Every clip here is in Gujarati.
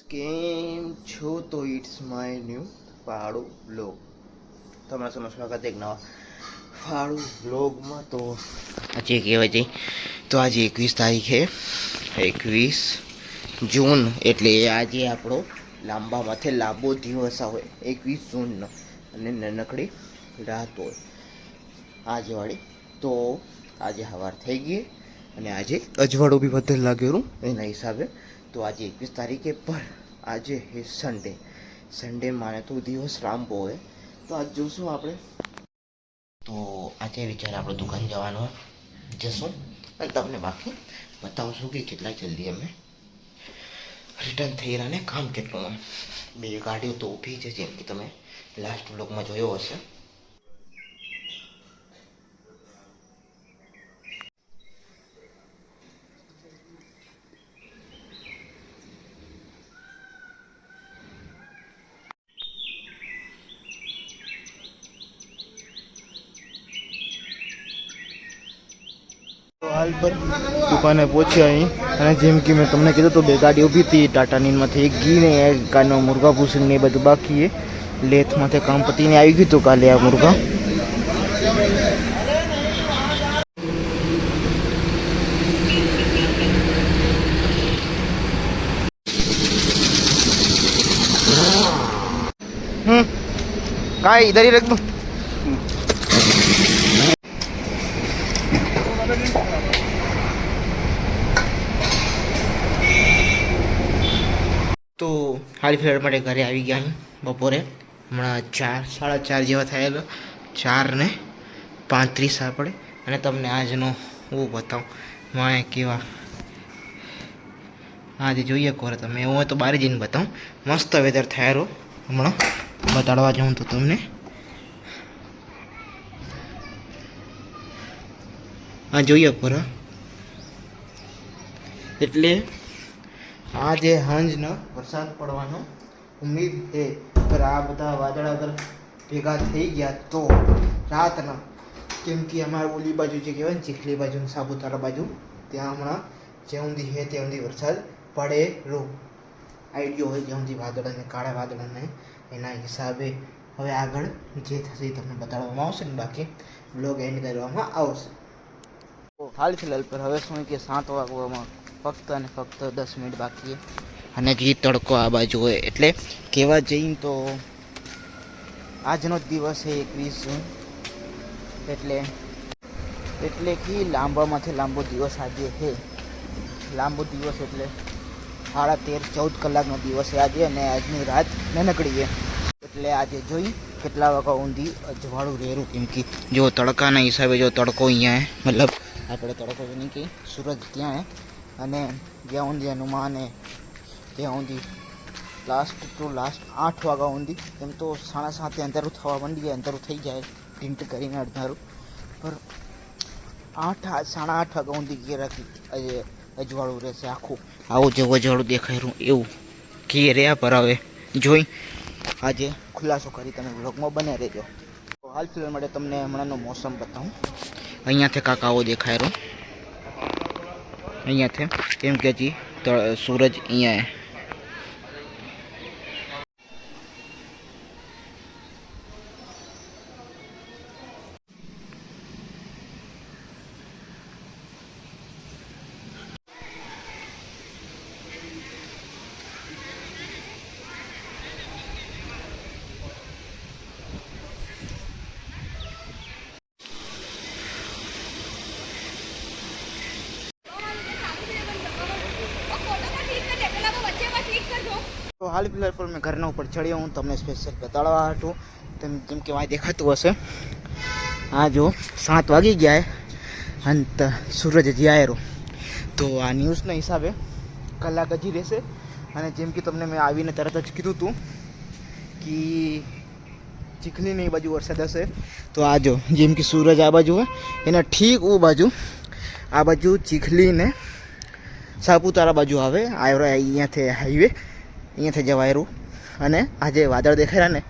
કેમ છો? તો ઇટ્સ માય ન્યૂ ફાળુ બ્લોગ. તમારા સમય સ્વાગત એક નવા ફાળુ બ્લોગમાં. તો આજે કહેવાય છે, તો આજે 21 તારીખે 21 જૂન, એટલે આજે આપણો લાંબામાંથી લાંબો દિવસ આવે 21 જૂનનો, અને નાનકડી રાત હોય આજે વાળી. તો આજે સવાર થઈ ગઈ અને આજે અજવાળું બી વધારે લાગેલું એના હિસાબે. તો આજે 21 તારીખે પર આજે હે સન્ડે માને તો દિવસ લાંબો હોય. તો આજ જોશું આપણે. તો આજે વિચાર આપણે દુકાન જવાનો જશું અને તમને બાકી બતાવશું કે કેટલા જલ્દી અમે રિટર્ન થઈ રહ્યા ને કામ કેટલું. બે ગાડીઓ તો ઊભી છે, જેમ કે તમે લાસ્ટ બ્લોગમાં જોયો હશે. હાલ પર દુકાને પહોંચ્યા અહીં, અને જેમ કે મેં તમને કીધું તો બે ગાડી ઊભી હતી ટાટાનીમાંથી, એક ઘી ને એક કાનો મુર્ગા ભૂસંગ ને એ બધું બાકી એ લેથમાંથી કામ પતીને આવી ગયું હતું કાલે આ મુર્ગા. કાંઈ ઇધર ही रख दूं. તો હાલ ફિલહાલ માટે ઘરે આવી ગયા અહીં બપોરે. હમણાં 4:30 જેવા થયેલો, 4:35 આપણે. અને તમને આજનો હું બતાવું માએ કેવા આજે જોઈએ કોરે તમે. એવું હોય તો બહાર જઈને બતાવું. મસ્ત વેધર થયેલો હમણાં બતાડવા જાઉં તો તમને. હા જોઈએ કોરા, એટલે આજે સાંજનો વરસાદ પડવાનો ઉમ્મીદ છે. પર આ બધા વાદળ અગર ભેગા થઈ ગયા તો રાતના, કેમ કે અમારે ઓલી બાજુ જે કહેવાય ને ચીખલી બાજુ સાપુતારા બાજુ, ત્યાં હમણાં જે ઊંધી છે તે ઊંધી વરસાદ પડેલો આઈડિયો હોય, જ્યાં સુધી વાદળ અને કાળા વાદળ અને એના હિસાબે હવે આગળ જે થશે એ તમને બતાડવામાં આવશે ને બાકી બ્લોગ એન્ડ કરવામાં આવશે. તો હાલ ફિલહાલ પર હવે શું કે 7 વાગવામાં ફક્ત અને ફક્ત 10 મિનિટ બાકી, અને જે તડકો આ બાજુ હોય, એટલે કહેવા જઈને તો આજનો જ દિવસ છે 21 જૂન, એટલે કે લાંબામાંથી લાંબો દિવસ આજે છે. લાંબો દિવસ એટલે 13-14 કલાકનો દિવસ છે આજે, અને આજની રાત નાનકડી છે. એટલે આજે જોઈ કેટલા વાગ્યા ઊંધી અજવાળું રહેરું, કેમ કે જો તડકાના હિસાબે જો તડકો અહીંયા મતલબ આપણે તડકો નહીં કે સૂરજ ત્યાં અને જ્યાં ઊંધી હનુમાન ત્યાં ઊંધી લાસ્ટ 8 વાગ્યા ઊંધી. એમ તો 7:30 અંધારું થવા માંડી જાય, અંધારું થઈ જાય ટિંટ કરીને અડધારું, પર 8-8:30 વાગ્યા ઊંધી ઘેર રાખી અજવાળું રહેશે આખું. આવું જેવું અજવાળું દેખાય એવું ઘી રહ્યા પર હવે જોઈ આજે ખુલાસો કરી તમે બ્લોગમાં બને રહેજો. તો હાલ ફિલહાલ માટે તમને હમણાંનો મોસમ બતાવું. અહીંયાથી કાંક આવો દેખાય રહ્યો, અહીંયાથી, કેમ કે હજી સૂરજ અહીંયા તો હાલ ફિલહાલ પર મેં ઘરના ઉપર ચડ્યો હું તમને સ્પેશિયલ બતાડવા હતું. જેમ કે વાંય દેખાતું હશે, આ જો 7 વાગી ગયા અંત સૂરજ હજી આવેલો. તો આ ન્યૂઝના હિસાબે કલાક હજી રહેશે. અને જેમ કે તમને મેં આવીને તરત જ કીધું હતું કે ચીખલીની એ બાજુ વરસાદ હશે. તો આ જો જેમ કે સૂરજ આ બાજુ હોય એના ઠીક ઓ બાજુ, આ બાજુ ચીખલીને સાપુતારા બાજુ આવે. અહીંયાથી હાઈવે અહીંયાથી જવાયરું, અને આજે વાદળ દેખાયા ને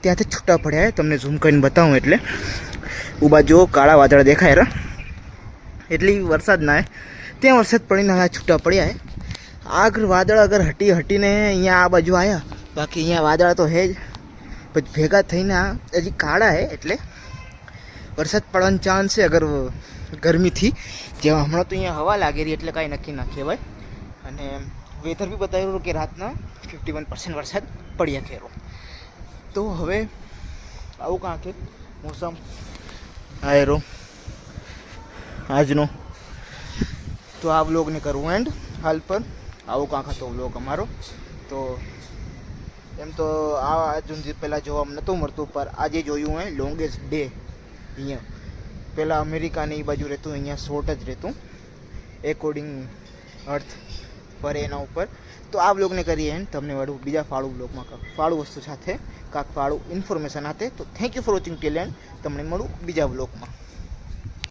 ત્યાંથી છૂટા પડ્યા. તમને ઝૂમ કરીને બતાવું એટલે ઉ બાજુ કાળા વાદળ દેખાય, એટલે વરસાદ ના ત્યાં વરસાદ પડીને છૂટા પડ્યા. આગળ વાદળ અગર હટીને અહીંયા આ બાજુ આવ્યા, બાકી અહીંયા વાદળ તો હે જ, પછી ભેગા થઈને આ હજી કાળા હે, એટલે વરસાદ પડવાનો ચાન્સ છે અગર ગરમીથી. જેમાં હમણાં તો અહીંયા હવા લાગી રહી એટલે કાંઈ નક્કી ના કહેવાય. અને વેધર બી બતાવ્યું કે રાતના 51% વરસાદ પડ્યા ખેરો. તો હવે આવું કાં કે મોસમ આયરો આજનો. તો આ વ્લોગને કરવું એન્ડ હાલ પર. આવું કાંક હતો વ્લોગ અમારો. તો એમ તો આ જૂન પહેલાં જોવા નહોતું મળતું, પણ આજે જોયું હોય લોંગેસ્ટ ડે અહીંયા. પહેલાં અમેરિકાની એ બાજુ રહેતું, અહીંયા શોર્ટ જ રહેતું એકોર્ડિંગ અર્થ પર એના ઉપર. તો આ વ્લોગને કરીએ એન્ડ. તમને મળું બીજા ફાળું વ્લોગમાં, ફાળું વસ્તુ સાથે, કાંક ફાળું ઇન્ફોર્મેશન સાથે. તો thank you for watching till and. તમને મળું બીજા વ્લોગમાં.